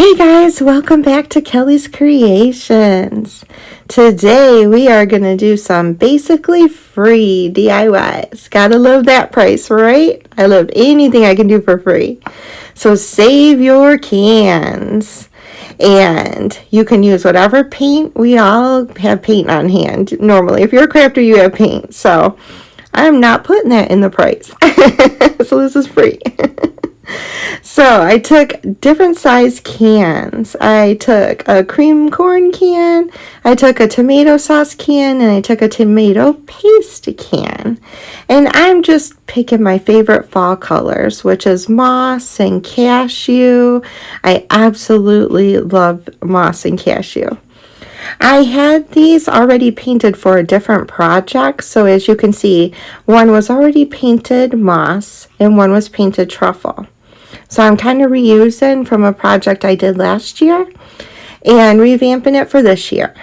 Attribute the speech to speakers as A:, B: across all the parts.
A: Hey guys, welcome back to Kelly's Creations. Today we are going to do some basically free DIYs. Gotta love that price, right? I love anything I can do for free. So save your cans. And you can use whatever paint. We all have paint on hand. Normally, if you're a crafter, you have paint. So I'm not putting that in the price. So this is free. So I took different size cans. I took a cream corn can, I took a tomato sauce can, and I took a tomato paste can. And I'm just picking my favorite fall colors, which is moss and cashew. I absolutely love moss and cashew. I had these already painted for a different project. So as you can see, one was already painted moss and one was painted truffle. So I'm kind of reusing from a project I did last year and revamping it for this year.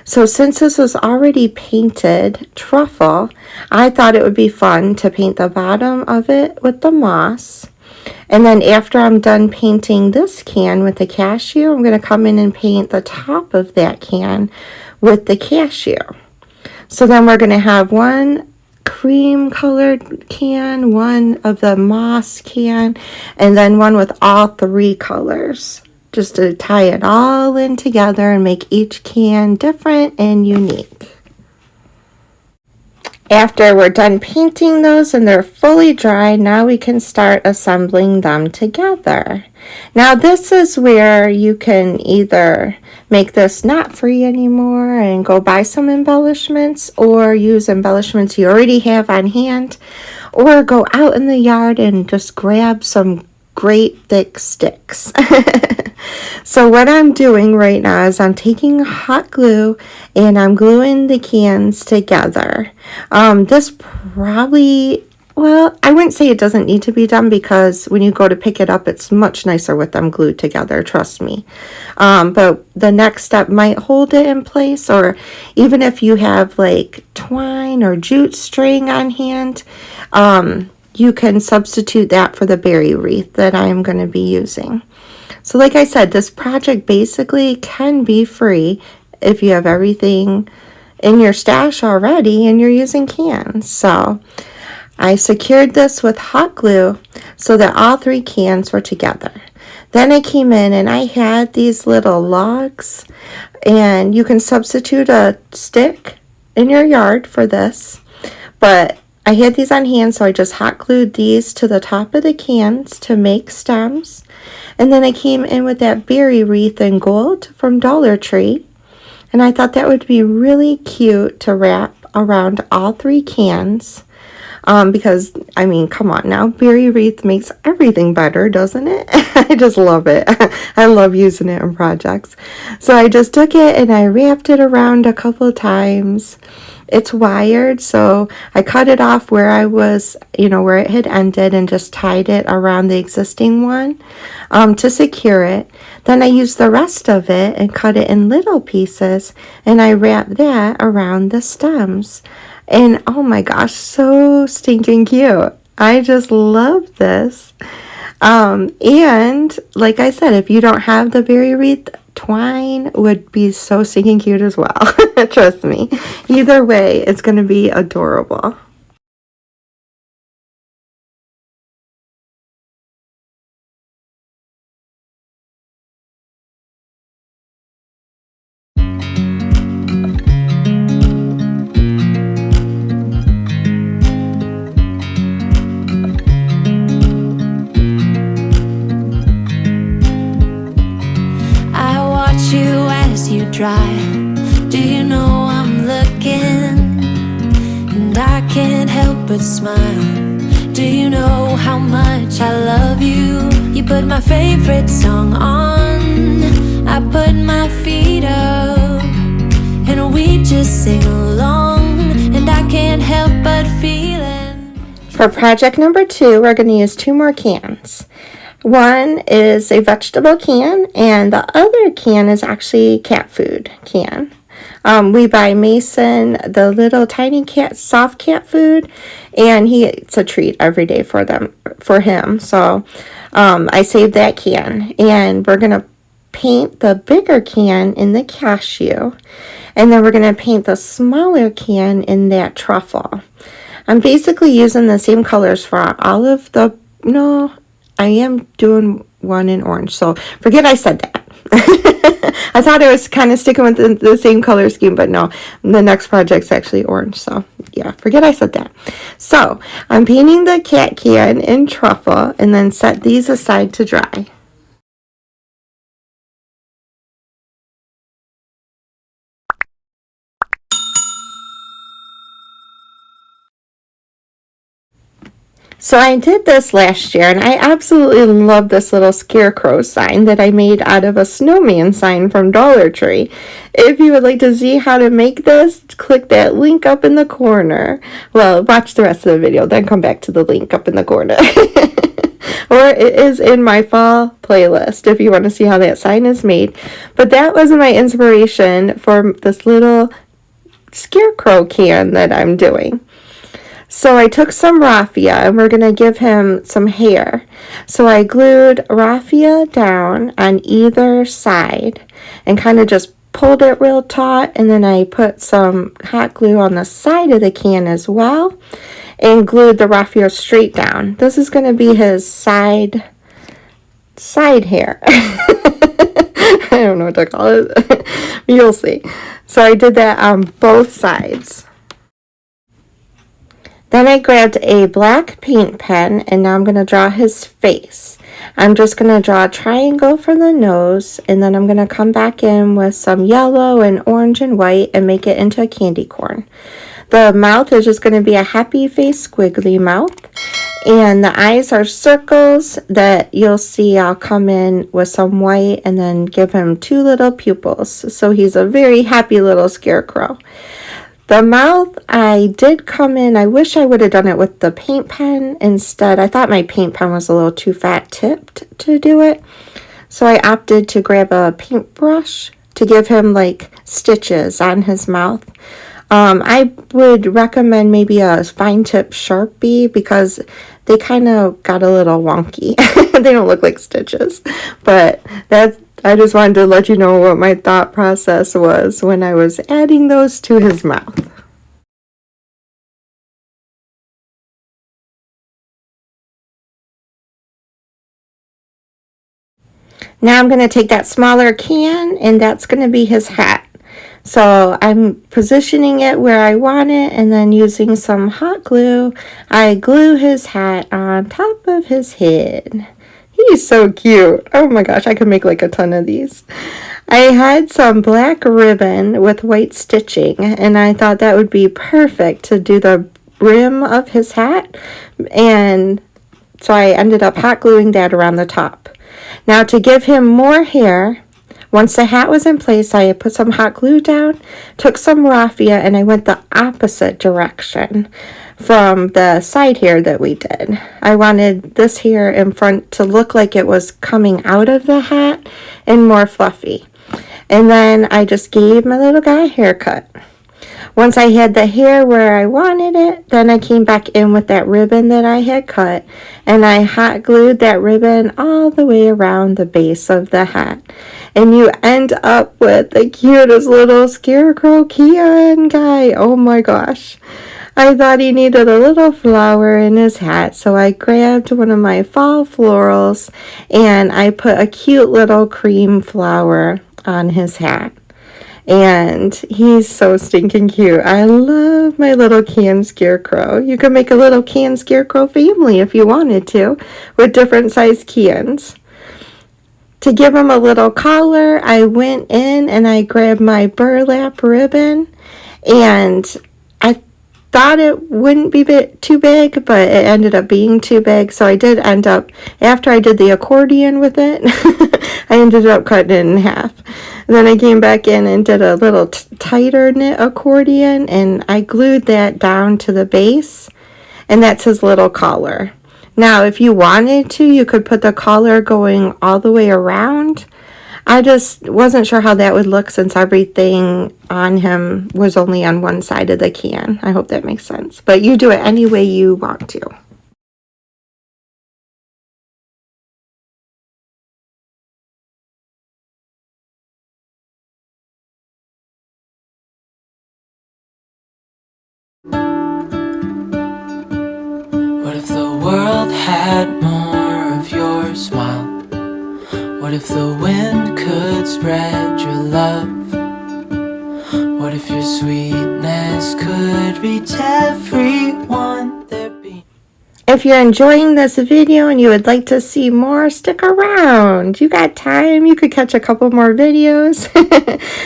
A: So since this was already painted truffle, I thought it would be fun to paint the bottom of it with the moss. And then after I'm done painting this can with the cashew, I'm going to come in and paint the top of that can with the cashew. So then we're going to have one cream colored can, one of the moss can, and then one with all three colors, just to tie it all in together and make each can different and unique. After we're done painting those and they're fully dry, now we can start assembling them together. Now this is where you can either make this not free anymore and go buy some embellishments, or use embellishments you already have on hand, or go out in the yard and just grab some great thick sticks. So what I'm doing right now is I'm taking hot glue and I'm gluing the cans together. This probably, well, I wouldn't say it doesn't need to be done, because when you go to pick it up, it's much nicer with them glued together, trust me. But the next step might hold it in place, or even if you have like twine or jute string on hand, you can substitute that for the berry wreath that I'm going to be using. So like I said, this project basically can be free if you have everything in your stash already and you're using cans. So I secured this with hot glue so that all three cans were together. Then I came in and I had these little logs, and you can substitute a stick in your yard for this, but I had these on hand, so I just hot glued these to the top of the cans to make stems. And then I came in with that berry wreath in gold from Dollar Tree. And I thought that would be really cute to wrap around all three cans. Because, I mean, come on now, berry wreath makes everything better, doesn't it? I just love it. I love using it in projects. So I just took it and I wrapped it around a couple of times. It's wired, so I cut it off where I was, where it had ended, and just tied it around the existing one to secure it. Then I used the rest of it and cut it in little pieces, and I wrapped that around the stems. And oh my gosh, so stinking cute. I just love this. And like I said, if you don't have the berry wreath, twine would be so stinking cute as well. Trust me. Either way, it's going to be adorable.
B: Dry. Do you know I'm looking, and I can't help but smile? Do you know how much I love you? You put my favorite song on, I put my feet up, and we just sing along, and I can't help but feeling.
A: For project number 2, we're going to use 2 more cans. One is a vegetable can, and the other can is actually cat food can. We buy Mason the little tiny cat, soft cat food, and it's a treat every day for him. So I saved that can, and we're gonna paint the bigger can in the cashew, and then we're going to paint the smaller can in that truffle. I'm basically using the same colors for all of the, no, I am doing one in orange, so forget I said that. I thought I was kind of sticking with the same color scheme, but no, the next project's actually orange, so yeah, forget I said that. So I'm painting the cat can in truffle and then set these aside to dry. So I did this last year, and I absolutely love this little scarecrow sign that I made out of a snowman sign from Dollar Tree. If you would like to see how to make this, click that link up in the corner. Well, watch the rest of the video, then come back to the link up in the corner. Or it is in my fall playlist if you want to see how that sign is made. But that was my inspiration for this little scarecrow can that I'm doing. So I took some raffia and we're going to give him some hair. So I glued raffia down on either side and kind of just pulled it real taut, and then I put some hot glue on the side of the can as well and glued the raffia straight down. This is going to be his side hair. I don't know what to call it. You'll see. So I did that on both sides. Then I grabbed a black paint pen and now I'm going to draw his face. I'm just going to draw a triangle for the nose, and then I'm going to come back in with some yellow and orange and white and make it into a candy corn. The mouth is just going to be a happy face squiggly mouth, and the eyes are circles that you'll see I'll come in with some white and then give him two little pupils. So he's a very happy little scarecrow. The mouth, I did come in, I wish I would have done it with the paint pen instead. I thought my paint pen was a little too fat tipped to do it. So I opted to grab a paintbrush to give him like stitches on his mouth. I would recommend maybe a fine tip Sharpie because they kind of got a little wonky. They don't look like stitches, but I just wanted to let you know what my thought process was when I was adding those to his mouth. Now I'm going to take that smaller can, and that's going to be his hat. So I'm positioning it where I want it, and then using some hot glue, I glue his hat on top of his head. He's so cute. Oh my gosh, I could make like a ton of these. I had some black ribbon with white stitching, and I thought that would be perfect to do the rim of his hat, and so I ended up hot gluing that around the top. Now to give him more hair, once the hat was in place, I put some hot glue down, took some raffia, and I went the opposite direction from the side hair that we did. I wanted this hair in front to look like it was coming out of the hat and more fluffy. And then I just gave my little guy a haircut. Once I had the hair where I wanted it, then I came back in with that ribbon that I had cut, and I hot glued that ribbon all the way around the base of the hat. And you end up with the cutest little Scarecrow Can guy. Oh my gosh. I thought he needed a little flower in his hat, so I grabbed one of my fall florals and I put a cute little cream flower on his hat. And he's so stinking cute. I love my little can scarecrow. You could make a little can scarecrow family if you wanted to, with different size cans. To give him a little collar, I went in and I grabbed my burlap ribbon, and I thought it wouldn't be too big, but it ended up being too big. So I did end up, after I did the accordion with it, I ended up cutting it in half. And then I came back in and did a little tighter knit accordion, and I glued that down to the base, and that's his little collar. Now, if you wanted to, you could put the collar going all the way around. I just wasn't sure how that would look since everything on him was only on one side of the can. I hope that makes sense. But you do it any way you want to.
C: had more of your smile? What if the wind could spread your love? What if your sweetness could reach everyone? There'd be...
A: If you're enjoying this video and you would like to see more, stick around. You got time. You could catch a couple more videos.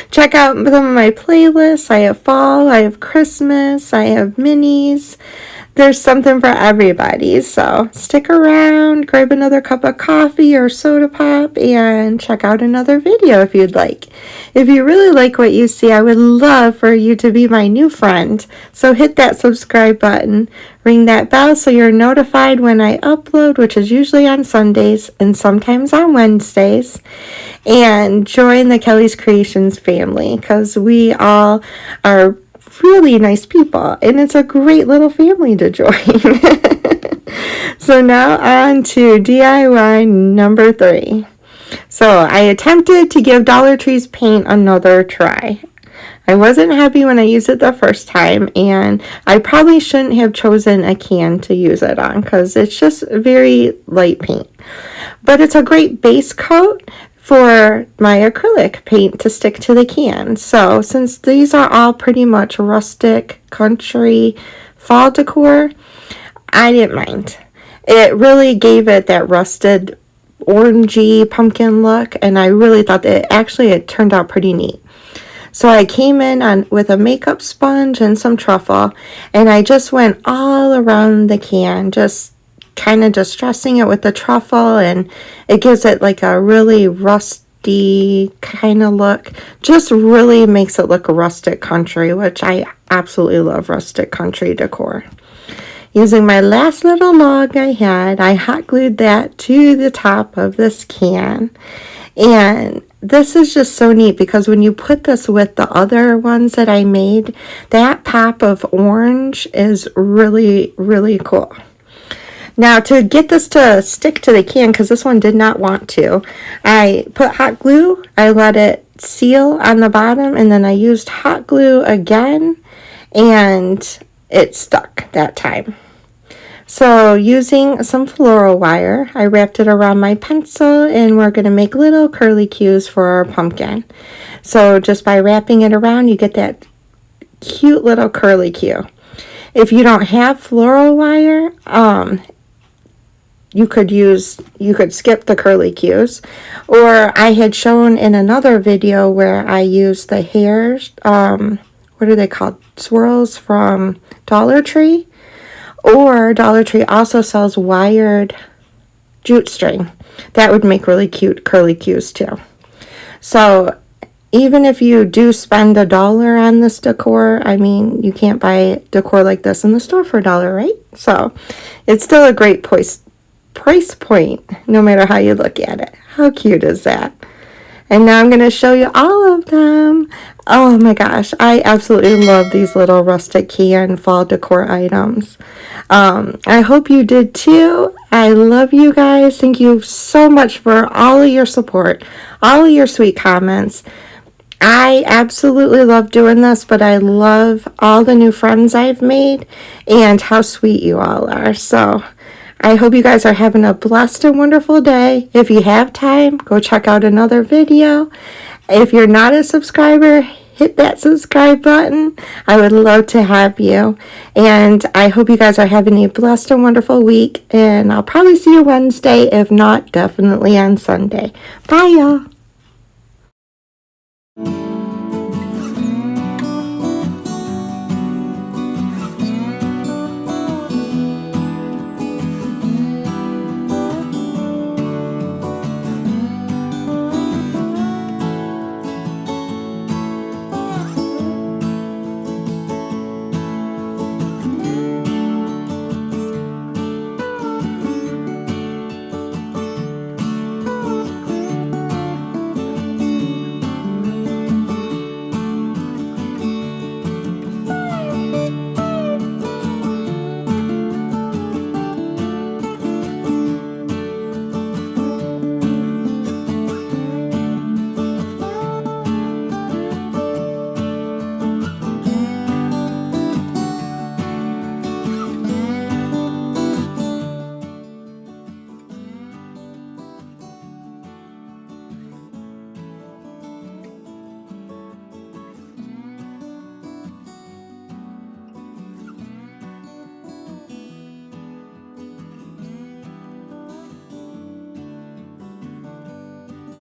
A: Check out some of my playlists. I have fall, I have Christmas, I have minis. There's something for everybody. So stick around, grab another cup of coffee or soda pop, and check out another video if you'd like. If you really like what you see, I would love for you to be my new friend. So hit that subscribe button, ring that bell so you're notified when I upload, which is usually on Sundays and sometimes on Wednesdays. And join the Kelly's Creations family, because we all are really nice people and it's a great little family to join. So now on to DIY number 3. So I attempted to give Dollar Tree's paint another try. I wasn't happy when I used it the first time, and I probably shouldn't have chosen a can to use it on because it's just very light paint. But it's a great base coat for my acrylic paint to stick to the can. So since these are all pretty much rustic, country, fall decor, I didn't mind. It really gave it that rusted, orangey pumpkin look, and I really thought that it turned out pretty neat. So I came in with a makeup sponge and some truffle, and I just went all around the can, just kind of distressing it with the truffle, and it gives it like a really rusty kind of look. Just really makes it look rustic country, which I absolutely love rustic country decor. Using my last little log I had, I hot glued that to the top of this can. And this is just so neat because when you put this with the other ones that I made, that pop of orange is really, really cool. Now to get this to stick to the can, because this one did not want to, I put hot glue, I let it seal on the bottom, and then I used hot glue again, and it stuck that time. So using some floral wire, I wrapped it around my pencil, and we're going to make little curly cues for our pumpkin. So just by wrapping it around, you get that cute little curly cue. If you don't have floral wire, you could skip the curly cues, or I had shown in another video where I used the hairs, what are they called, swirls from Dollar Tree, or Dollar Tree also sells wired jute string. That would make really cute curly cues too. So even if you do spend $1 on this decor, I mean, you can't buy decor like this in the store for $1, right? So it's still a great price point, no matter how you look at it. How cute is that? And now I'm going to show you all of them. Oh my gosh, I absolutely love these little rustic can fall decor items. I hope you did too. I love you guys. Thank you so much for all of your support, all of your sweet comments. I absolutely love doing this, but I love all the new friends I've made and how sweet you all are. So I hope you guys are having a blessed and wonderful day. If you have time, go check out another video. If you're not a subscriber, hit that subscribe button. I would love to have you. And I hope you guys are having a blessed and wonderful week. And I'll probably see you Wednesday, if not, definitely on Sunday. Bye, y'all.